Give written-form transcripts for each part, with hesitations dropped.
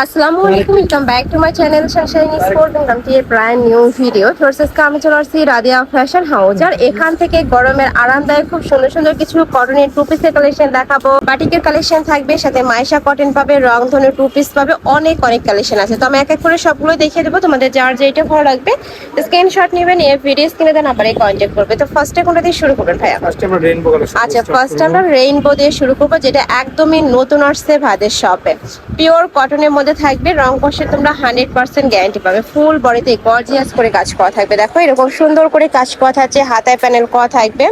আসসালামু আলাইকুম, welcome back to my channel Sunshine sport. Welcome to A brand new video. আজকে আমি চলে আসছি রাদিয়া ফ্যাশন হাউস, আর এখান থেকে গরমের আরামদায়ক খুব সুন্দর সুন্দর কিছু কটনের টু পিসের কালেকশন দেখাবো। বাটিকের কালেকশন থাকবে, সাথে মাইশা কটন পাবে, রং ধরনের টু পিস পাবে, অনেক অনেক কালেকশন আছে। তো আমি এক এক করে সবগুলো দেখিয়ে দেবো। তোমাদের যার যেটা ভালো লাগবে স্ক্রিনশট নেবেন, এই ভিডিও স্ক্রিনে দেন নাম্বারে কন্ট্যাক্ট করবে। তো ফার্স্টে কোনটা দিয়ে শুরু করবেন ভাইয়া? আচ্ছা, ফার্স্ট আমরা রেইনবো দিয়ে শুরু করবো, যেটা একদমই নতুন আসছে ভাইদের শপে। পিওর কটনের মধ্যে থাকবে, রং কষে তোমরা 100% গ্যারান্টি পাবে। ফুল বডিতে গর্জিয়াস করে কাজ করা থাকবে। দেখো এরকম সুন্দর করে কাজ করা থাকছে, হাতায় প্যানেল করা থাকবে।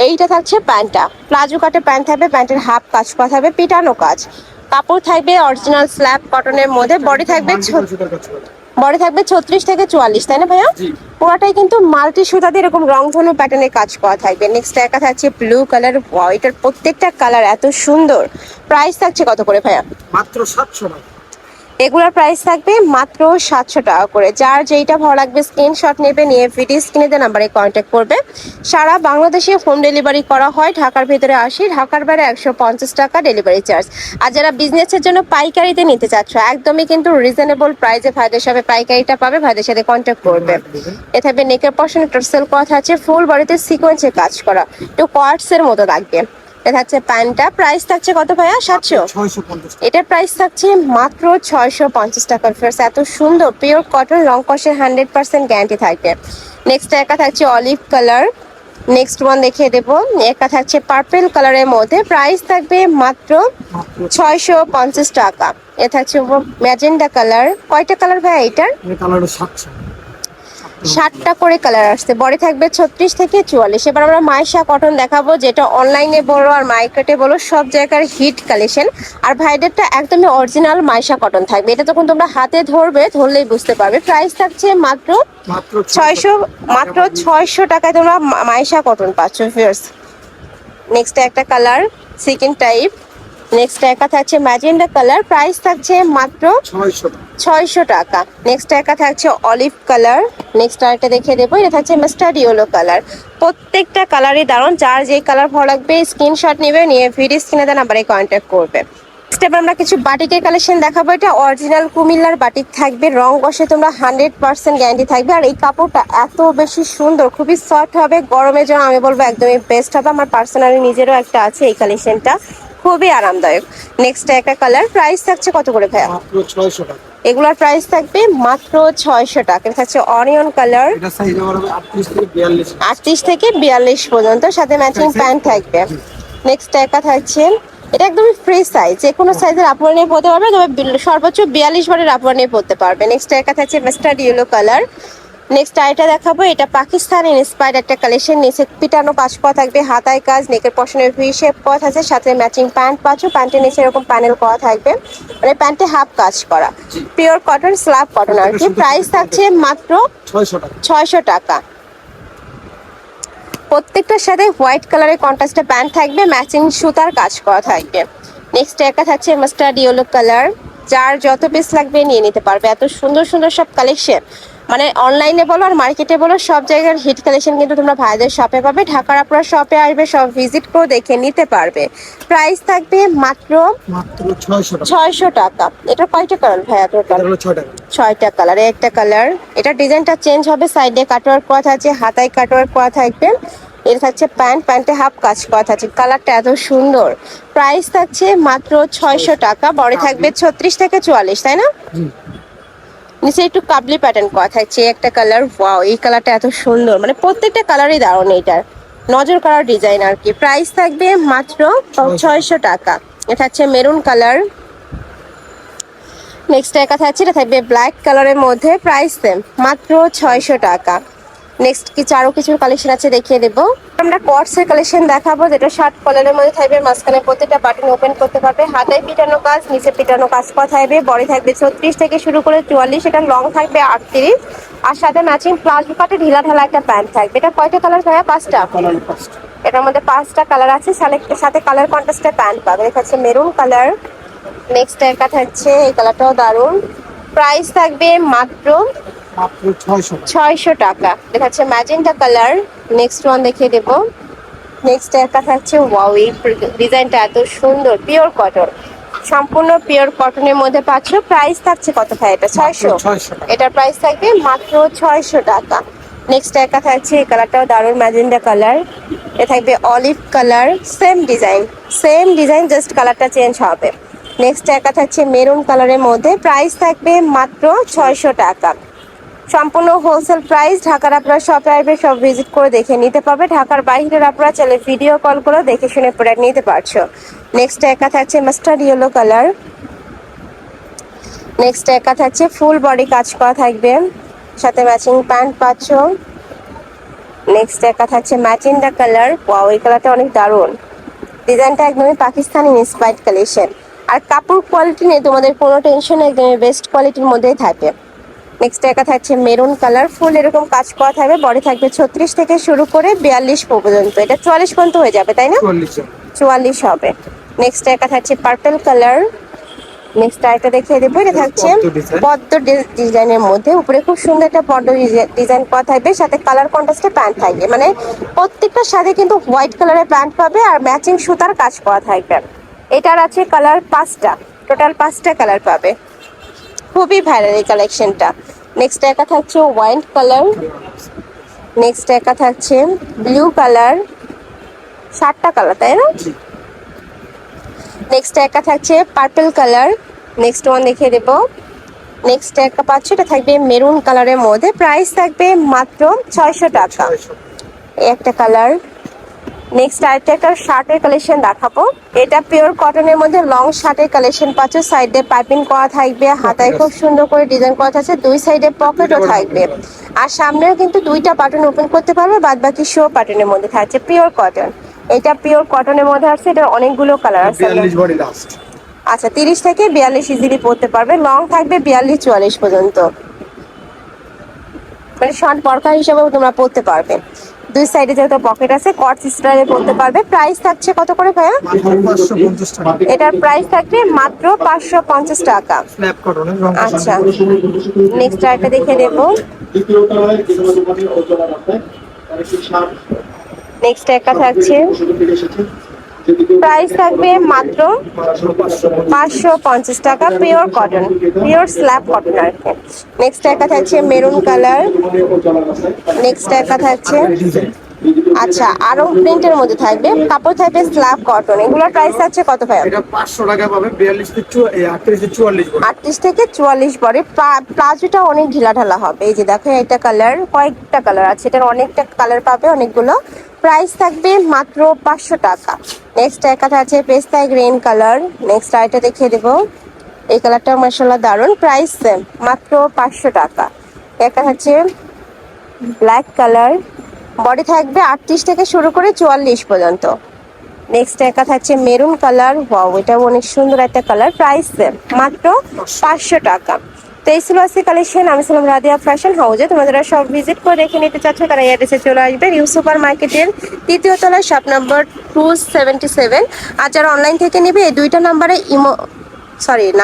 এইটা থাকছে প্যান্টটা, প্লাজো কাটে প্যান্ট থাকবে, প্যান্টের হাফ কাজ করা থাকবে, পিটানো কাজ। কাপড় থাকবে অরিজিনাল স্ল্যাব কটনের মধ্যে। বডি থাকবে 36 থেকে 44, তাই না ভাইয়া? পুরোটাই কিন্তু মাল্টি সুতা দিয়ে এরকম রং ধনু প্যাটার্নে কাজ করা থাকবে। নেক্সট একা থাকছে ব্লু কালার। এটার প্রত্যেকটা কালার এত সুন্দর। প্রাইস থাকছে কত করে ভাইয়া? মাত্র 700 টাকা। এগুলোর প্রাইস থাকবে মাত্র 700 টাকা করে। যার যেইটা ভালো লাগবে স্ক্রিনশট নেবে, নিয়ে ভিডিও স্ক্রিনে দেওয়া নাম্বারে কন্ট্যাক্ট করবে। সারা বাংলাদেশে হোম ডেলিভারি করা হয়। ঢাকার ভিতরে 80, ঢাকার বাইরে 150 টাকা ডেলিভারি চার্জ। আর যারা বিজনেসের জন্য পাইকারিতে নিতে চাচ্ছ, একদমই কিন্তু রিজনেবল প্রাইসে ভাইদের সাথে পাইকারিটা পাবে। ভাইদের সাথে কন্ট্যাক্ট করবে। এ থাকবে নেকের পশনে টার্সেল কথা আছে, ফুল বডিতে সিকোয়েন্সে কাজ করা, একটু কোয়ার্টসের মতো লাগবে। এটা থাকছে প্যান্টটা। প্রাইস থাকছে কত ভাইয়া? 700। এটার প্রাইস থাকছে মাত্র 650 টাকা। ফার্স্ট এত সুন্দর পিওর কটন, রং কষের 100% গ্যারান্টি থাকবে। নেক্সট একা থাকছে অলিভ কালার। নেক্সট ওয়ান দেখিয়ে দেবো, একা থাকছে পার্পেল কালারের মধ্যে। প্রাইস থাকবে মাত্র 650 টাকা। এ থাকছে ম্যাজেন্ডা কালার। কয়টা কালার ভাইয়া এটার? 7টা করে কালার আসছে। বডি থাকবে 36 থেকে 44। এবার আমরা মাইশা কটন দেখাবো, যেটা অনলাইনে বলো আর মার্কেটে বলো সব জায়গার হিট কালেকশন। আর ভাইদেরটা একদমই অরিজিনাল মাইশা কটন থাকবে। এটা যখন তোমরা হাতে ধরলেই বুঝতে পারবে। প্রাইস থাকছে মাত্র 600 টাকায় তোমরা মাইশা কটন পাচ্ছ ফিয়ার্স। নেক্সট একটা কালার সিকিন টাইপ। নেক্সট একা থাকছে ম্যাজেন্ডা কালার। প্রাইস থাকছে মাত্র 600 টাকা। নেক্সট একা থাকছে অলিভ কালার। নেক্সট আরেকটা দেখিয়ে দেবো, এটা থাকছে মাস্টার্ড ইয়েলো কালার। প্রত্যেকটা কালারই দারুণ। যার যেই কালার ভালো লাগবে স্ক্রিনশট নেবে, নিয়ে ভিডিও স্ক্রিনে দেওয়া নাম্বারে কন্ট্যাক্ট করবে। এবার আমরা কিছু বাটিকের কালেকশন দেখাবো। এটা অরিজিনাল কুমিল্লার বাটিক থাকবে, রং কষে তোমরা 100% গ্যারান্টি থাকবে। আর এই কাপড়টা এত বেশি সুন্দর, খুবই সফট হবে। গরমের জন্য আমি বলবো একদমই বেস্ট হবে। আমার পার্সোনালি নিজেরও একটা আছে এই কালেকশনটা, খুবই আরামদায়ক। নেক্সট একটা কালার। প্রাইস থাকছে কত করে ভাইয়া? মাত্র 600 টাকা। এগুলোর প্রাইস থাকবে মাত্র 600 টাকা। এটা থাকছে অনিয়ন কালার। এটা সাইজ হবে 38 থেকে 42। 38 থেকে 42 পর্যন্ত, সাথে ম্যাচিং প্যান্ট থাকবে। নেক্সট একা থাকছে, এটা একদমই ফ্রি সাইজ, যে কোনো সাইজের আপনারা নিয়ে পড়তে পারবে, তবে সর্বোচ্চ 42 বারের আপনারা নিয়ে পড়তে পারবে। নেক্সট একা থাকছে মাস্টার্ড ইয়েলো কালার। নেক্সট আইটা দেখাবো, এটা পাকিস্তানি ইন্সপায়ার্ড একটা কালেকশন। নিচে পিটানো কাজ করা থাকবে, হাতায় কাজ, নেকের পশনের ভি শেপ করা আছে, সাথে ম্যাচিং প্যান্ট পাচ্ছ। প্যান্টের নিচে এরকম প্যানেল করা থাকবে, মানে প্যান্টে হাফ কাজ করা, পিওর কটন স্ল্যাব কটন আর কি। প্রাইস থাকছে মাত্র 600 টাকা। প্রত্যেকটার সাথে হোয়াইট কালারের কন্ট্রাস্টে প্যান্ট থাকবে, ম্যাচিং সুতার কাজ করা থাকবে। নেক্সট একা থাকছে মাস্টার্ড ইয়েলো কালার। যার যত পিস লাগবে নিয়ে নিতে পারবে। এত সুন্দর সুন্দর সব কালেকশন, মানে অনলাইনে বলো আর মার্কেটে বলো সব জায়গার হিট কালেকশন কিন্তু তোমরা ভাইদের শপে পাবে। ঢাকার আপনারা শপে আসবে, সব ভিজিট করে দেখে নিতে পারবে। প্রাইস থাকবে মাত্র 600 টাকা। এটা কয়টা কালার ভাইয়া টোটাল? 6টা কালার। একটা কালার, এটা ডিজাইনটা চেঞ্জ হবে, সাইডে কাটওয়ার্ক করা আছে, হাতায় কাটওয়ার্ক করা থাকবে। এটা থাকছে প্যান্ট, প্যান্টে হাফ কাজ করা থাকছে। কালারটা এত সুন্দর। প্রাইস থাকছে মাত্র 600 টাকা। বডি থাকবে 36 থেকে 44, তাই না? নিচে একটু কাবলি প্যাটার্ন করা থাকছে। একটা কালার, ওয়াও, এই কালারটা এত সুন্দর, মানে প্রত্যেকটা কালারই দারুণ। এটার নজর করার ডিজাইন আর কি। প্রাইস থাকবে মাত্র 600 টাকা। এটা থাকছে মেরুন কালার। নেক্সট একা থাকছে, এটা থাকবে ব্ল্যাক কালারের মধ্যে। প্রাইস সেম, মাত্র 600 টাকা। নেক্সট আরো কিছু কালেকশন আছে, দেখিয়ে দেবো। আমরা কটসের কালেকশন দেখাবো, যেটা শার্ট কলারের মধ্যে থাকবে, মাঝখানে প্রত্যেকটা বাটন ওপেন করতে পারবে, হাতায় পিটানো কাজ, নিচে পিটানো কাজ করা থাকবে। বডি থাকবে 36 থেকে শুরু করে 44, এটা লং থাকবে 38। আর সাথে ম্যাচিং প্লাজো কাটে ঢিলা ঢালা একটা প্যান্ট থাকবে। এটা কয়টা কালার ভাইয়া? 5টা। এটার মধ্যে 5টা কালার আছে, সাথে কালার কন্ট্রাস্টে প্যান্ট পাবে। এটা হচ্ছে মেরুন কালার। নেক্সট একটা থাকছে, এই কালারটাও দারুণ। প্রাইস থাকবে মাত্র 600 টাকা। দেখাচ্ছে ম্যাজেন্টা কালার। নেক্সট ওয়ান দেখিয়ে দেবো। নেক্সট একটা থাকছে, ওয়াও, এই ডিজাইনটা এত সুন্দর, পিওর কটন। সম্পূর্ণ পিওর কটনের মধ্যে পাচ্ছ। প্রাইস থাকছে কত ভাই এটা? 600। 600 টাকা। এটার প্রাইস থাকবে মাত্র 600 টাকা। নেক্সট একা থাকছে, এই কালারটাও দারুণ ম্যাজেন্ডা কালার। এ থাকবে olive colour, same design just কালারটা চেঞ্জ হবে। নেক্সট একা থাকছে মেরুন কালারের মধ্যে, প্রাইস থাকবে মাত্র 600 টাকা। সম্পূর্ণ হোলসেল প্রাইস। ঢাকার আপনারা শপে আসবে, সব ভিজিট করে দেখে নিতে পারবে। ঢাকার বাইরের আপনারা চাইলে ভিডিও কল করে দেখে শুনে প্রোডাক্ট নিতে পারছো। নেক্সট একা থাকছে মাস্টার্ড ইয়েলো কালার। নেক্সট একা থাকছে ফুল বডি কাজ করা থাকবে, সাথে ম্যাচিং প্যান্ট পাচ্ছ। নেক্সট একা থাকছে ম্যাজেন্ডা কালার। ওয়াও, এই কালারটা অনেক দারুণ। ডিজাইনটা একদমই পাকিস্তানি ইন্সপায়ার্ড কালেকশন। আর কাপড় কোয়ালিটি নিয়ে তোমাদের কোনো টেনশন, একদমই বেস্ট কোয়ালিটির মধ্যেই থাকবে। নেক্সট একা থাকছে মেরুন কালার, ফুল এরকম কাজ করা থাকবে। বডি থাকবে 36 থেকে শুরু করে 42 পর্যন্ত। এটা 44 পর্যন্ত হয়ে যাবে, তাই না? 44 হবে। নেক্সট একা থাকছে পার্পল কালার। নেক্সট আরেকটা দেখিয়ে দেবো, এটা থাকছে পদ্ম ডিজাইনের মধ্যে। উপরে খুব সুন্দর একটা পদ্ম ডিজাইন করা থাকবে, সাথে কালার কন্ট্রাস্টে প্যান্ট থাকবে। মানে প্রত্যেকটার সাথে কিন্তু হোয়াইট কালারের প্যান্ট পাবে আর ম্যাচিং সুতার কাজ করা থাকবে। এটার আছে কালার 5টা, টোটাল 5টা কালার পাবে। খুবই ভাইরাল এই কালেকশনটা। নেক্সট একা থাকছে ওয়াইন কালার। নেক্সট একা থাকছে ব্লু কালার। 7টা কালার, তাই না? নেক্সট একা থাকছে পার্পল কালার। নেক্সট ওয়ান দেখিয়ে দেবো। নেক্সট একা পাচ্ছ, এটা থাকবে মেরুন কালারের মধ্যে, প্রাইস থাকবে মাত্র 600 টাকা। এই একটা কালার। নেক্সট আরেকটা একটা শার্টের কালেকশন দেখাবো। এটা পিওর কটনের মধ্যে লং শার্টের কালেকশন পাচ্ছ। সাইডে পাইপিং করা থাকবে, হাতায় খুব সুন্দর করে ডিজাইন করা থাকছে, দুই সাইডে পকেটও থাকবে। আর সামনেও কিন্তু 2টা বাটন ওপেন করতে পারবে, বাদ বাকি শো বাটনের মধ্যে থাকছে। পিওর কটন, এটা পিওর কটনের মধ্যে আছে। এটার অনেকগুলো কালার আছে। 42 বডি লাস্ট। আচ্ছা, 30 থেকে 42 ইজিলি পড়তে পারবে। লং থাকবে 42-44 পর্যন্ত, মানে শর্ট বরকা হিসেবেও তোমরা পড়তে পারবে। দুই সাইডে যেহেতু পকেট আছে, কট স্টাইলে পড়তে পারবে। প্রাইস থাকছে কত করে ভাইয়া? মাত্র 550 টাকা। এটার প্রাইস থাকবে মাত্র 550 টাকা। স্ন্যাপ কটনের আচ্ছা, নেক্সট আরেকটা দেখে দেবো। নেক্সট একটা থাকছে, প্রাইস থাকবে মাত্র 550 টাকা। Pure cotton, pure slub cotton আর কি। নেক্সট একটা থাকছে মেরুন কালার। নেক্সট একটা থাকছে, আচ্ছা, আরো প্রিন্টের মধ্যে থাকবে, কাপড় থাকবে স্ল্যাব কটন। এগুলোর প্রাইস আছে কত ভাই? এটা 500 টাকা পাবে। 42 থেকে 38 থেকে 44 বডি। 38 থেকে 44 বডি। প্লাজোটা অনেক ঢিলা ঢালা হবে। এই যে দেখো, একটা কালার, কয়েকটা কালার আছে, এটার অনেকটা কালার পাবে, অনেকগুলো। প্রাইস থাকবে মাত্র 500 টাকা। নেক্সট একটা আছে পেস্তা গ্রিন কালার। নেক্সট আইটা দেখিয়ে দেবো। এই কালারটা মাশাআল্লাহ দারুন। প্রাইস সেম, মাত্র 500 টাকা। একটা হচ্ছে ব্ল্যাক কালার, বডি থাকবে 38 থেকে শুরু করে 44 পর্যন্ত। নেক্সট একা থাকছে মেরুন কালার। ওয়াও, এটা অনেক সুন্দর একটা কালার। প্রাইস সেম, মাত্র 500 টাকা। তো এই ছিল আজকে কালেকশন। আমি ছিলাম রাদিয়া ফ্যাশন হাউজে। তোমরা যারা সব ভিজিট করে দেখে নিতে চাচ্ছ, তারা এই অ্যাড্রেসে চলে আসবে, নিউ সুপার মার্কেটের 3য় তলায়, শপ নাম্বার 277। আর যারা অনলাইন থেকে নেবে, এই 2টা নাম্বারে ইমো, সরি না